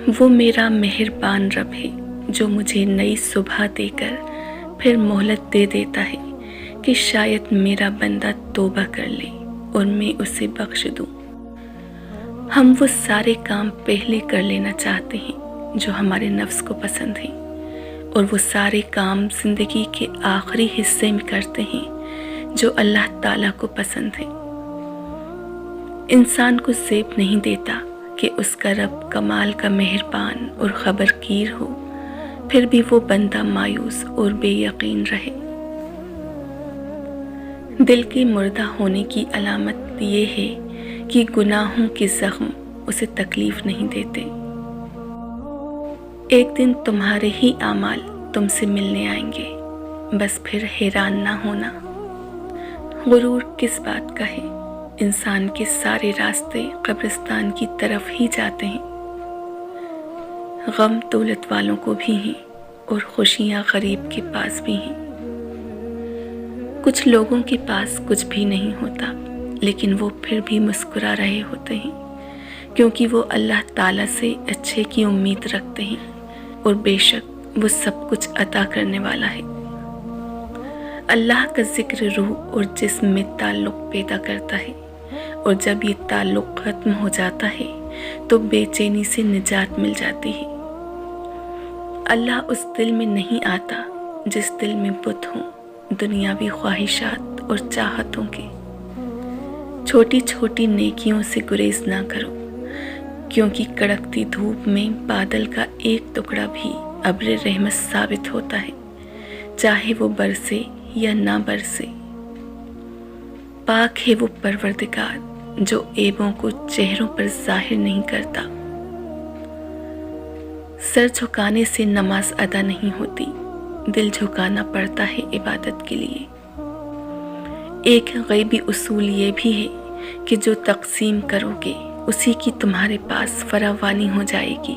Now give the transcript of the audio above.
وہ میرا مہربان رب ہے جو مجھے نئی صبح دے کر پھر مہلت دے دیتا ہے کہ شاید میرا بندہ توبہ کر لے اور میں اسے بخش دوں۔ ہم وہ سارے کام پہلے کر لینا چاہتے ہیں جو ہمارے نفس کو پسند ہیں، اور وہ سارے کام زندگی کے آخری حصے میں کرتے ہیں جو اللہ تعالیٰ کو پسند ہے۔ انسان کو زیب نہیں دیتا کہ اس کا رب کمال کا مہربان اور خبرگیر ہو، پھر بھی وہ بندہ مایوس اور بے یقین رہے۔ دل کے مردہ ہونے کی علامت یہ ہے کہ گناہوں کے زخم اسے تکلیف نہیں دیتے۔ ایک دن تمہارے ہی اعمال تم سے ملنے آئیں گے، بس پھر حیران نہ ہونا۔ غرور کس بات کا ہے؟ انسان کے سارے راستے قبرستان کی طرف ہی جاتے ہیں۔ غم دولت والوں کو بھی ہیں اور خوشیاں غریب کے پاس بھی ہیں۔ کچھ لوگوں کے پاس کچھ بھی نہیں ہوتا، لیکن وہ پھر بھی مسکرا رہے ہوتے ہیں کیونکہ وہ اللہ تعالیٰ سے اچھے کی امید رکھتے ہیں، اور بے شک وہ سب کچھ عطا کرنے والا ہے۔ اللہ کا ذکر روح اور جسم میں تعلق پیدا کرتا ہے، اور جب یہ تعلق ختم ہو جاتا ہے تو بے چینی سے نجات مل جاتی ہے۔ اللہ اس دل میں نہیں آتا جس دل میں بت ہوں، دنیاوی خواہشات اور چاہتوں کے۔ چھوٹی چھوٹی نیکیوں سے گریز نہ کرو، کیونکہ کڑکتی دھوپ میں بادل کا ایک ٹکڑا بھی ابر رحمت ثابت ہوتا ہے، چاہے وہ برسے یا نہ برسے۔ پاک ہے وہ پروردگار جو عیبوں کو چہروں پر ظاہر نہیں کرتا۔ سر جھکانے سے نماز ادا نہیں ہوتی، دل جھکانا پڑتا ہے عبادت کے لیے۔ ایک غیبی اصول یہ بھی ہے کہ جو تقسیم کرو گے اسی کی تمہارے پاس فراوانی ہو جائے گی۔